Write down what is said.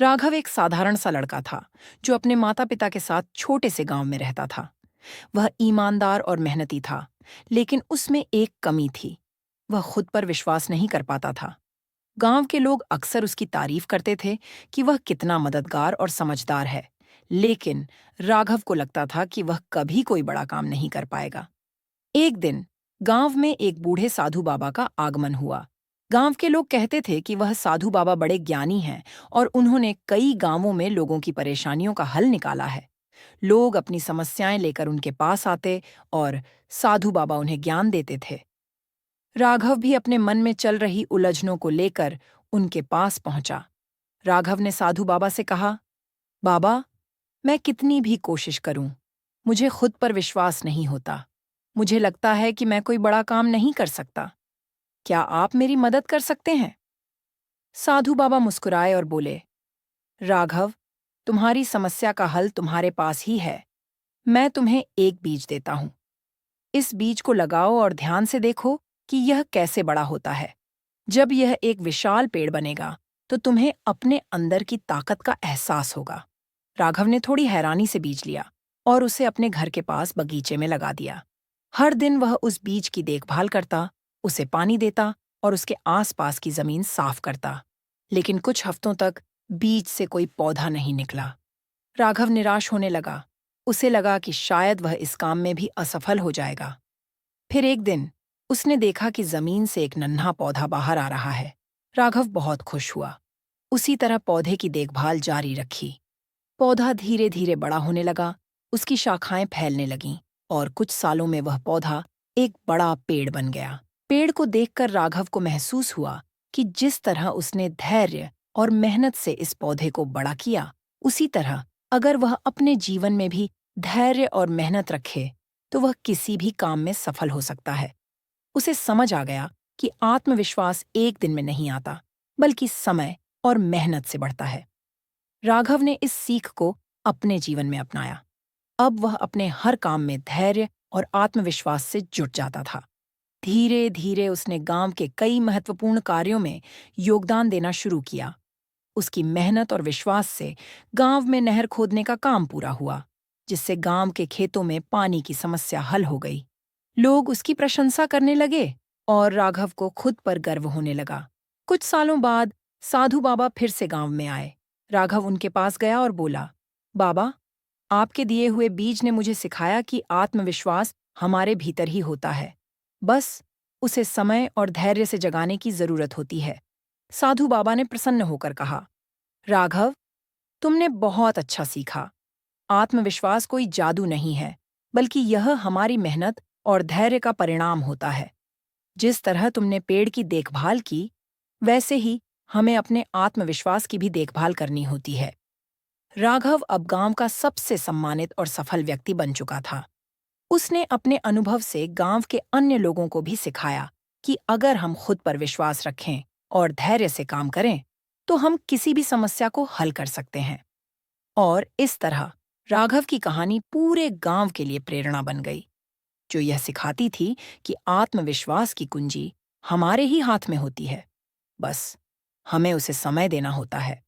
राघव एक साधारण सा लड़का था जो अपने माता पिता के साथ छोटे से गांव में रहता था। वह ईमानदार और मेहनती था, लेकिन उसमें एक कमी थी। वह खुद पर विश्वास नहीं कर पाता था। गांव के लोग अक्सर उसकी तारीफ करते थे कि वह कितना मददगार और समझदार है, लेकिन राघव को लगता था कि वह कभी कोई बड़ा काम नहीं कर पाएगा। एक दिन गांव में एक बूढ़े साधु बाबा का आगमन हुआ। गांव के लोग कहते थे कि वह साधु बाबा बड़े ज्ञानी हैं और उन्होंने कई गांवों में लोगों की परेशानियों का हल निकाला है। लोग अपनी समस्याएं लेकर उनके पास आते और साधु बाबा उन्हें ज्ञान देते थे। राघव भी अपने मन में चल रही उलझनों को लेकर उनके पास पहुंचा। राघव ने साधु बाबा से कहा, बाबा, मैं कितनी भी कोशिश करूं, मुझे खुद पर विश्वास नहीं होता। मुझे लगता है कि मैं कोई बड़ा काम नहीं कर सकता। क्या आप मेरी मदद कर सकते हैं? साधु बाबा मुस्कुराए और बोले, राघव, तुम्हारी समस्या का हल तुम्हारे पास ही है। मैं तुम्हें एक बीज देता हूं। इस बीज को लगाओ और ध्यान से देखो कि यह कैसे बड़ा होता है। जब यह एक विशाल पेड़ बनेगा, तो तुम्हें अपने अंदर की ताकत का एहसास होगा। राघव ने थोड़ी हैरानी से बीज लिया और उसे अपने घर के पास बगीचे में लगा दिया। हर दिन वह उस बीज की देखभाल करता, उसे पानी देता और उसके आसपास की जमीन साफ करता। लेकिन कुछ हफ्तों तक बीज से कोई पौधा नहीं निकला। राघव निराश होने लगा। उसे लगा कि शायद वह इस काम में भी असफल हो जाएगा। फिर एक दिन उसने देखा कि जमीन से एक नन्हा पौधा बाहर आ रहा है। राघव बहुत खुश हुआ। उसी तरह पौधे की देखभाल जारी रखी। पौधा धीरे धीरे बड़ा होने लगा, उसकी शाखाएं फैलने लगीं और कुछ सालों में वह पौधा एक बड़ा पेड़ बन गया। पेड़ को देखकर राघव को महसूस हुआ कि जिस तरह उसने धैर्य और मेहनत से इस पौधे को बड़ा किया, उसी तरह अगर वह अपने जीवन में भी धैर्य और मेहनत रखे, तो वह किसी भी काम में सफल हो सकता है। उसे समझ आ गया कि आत्मविश्वास एक दिन में नहीं आता, बल्कि समय और मेहनत से बढ़ता है। राघव ने इस सीख को अपने जीवन में अपनाया। अब वह अपने हर काम में धैर्य और आत्मविश्वास से जुट जाता था। धीरे धीरे उसने गांव के कई महत्वपूर्ण कार्यों में योगदान देना शुरू किया। उसकी मेहनत और विश्वास से गांव में नहर खोदने का काम पूरा हुआ, जिससे गांव के खेतों में पानी की समस्या हल हो गई। लोग उसकी प्रशंसा करने लगे और राघव को खुद पर गर्व होने लगा। कुछ सालों बाद साधु बाबा फिर से गांव में आए। राघव उनके पास गया और बोला, बाबा, आपके दिए हुए बीज ने मुझे सिखाया कि आत्मविश्वास हमारे भीतर ही होता है। बस उसे समय और धैर्य से जगाने की जरूरत होती है। साधु बाबा ने प्रसन्न होकर कहा, राघव, तुमने बहुत अच्छा सीखा। आत्मविश्वास कोई जादू नहीं है, बल्कि यह हमारी मेहनत और धैर्य का परिणाम होता है। जिस तरह तुमने पेड़ की देखभाल की, वैसे ही हमें अपने आत्मविश्वास की भी देखभाल करनी होती है। राघव अब गांव का सबसे सम्मानित और सफल व्यक्ति बन चुका था। उसने अपने अनुभव से गांव के अन्य लोगों को भी सिखाया कि अगर हम खुद पर विश्वास रखें और धैर्य से काम करें, तो हम किसी भी समस्या को हल कर सकते हैं। और इस तरह राघव की कहानी पूरे गांव के लिए प्रेरणा बन गई, जो यह सिखाती थी कि आत्मविश्वास की कुंजी हमारे ही हाथ में होती है। बस हमें उसे समय देना होता है।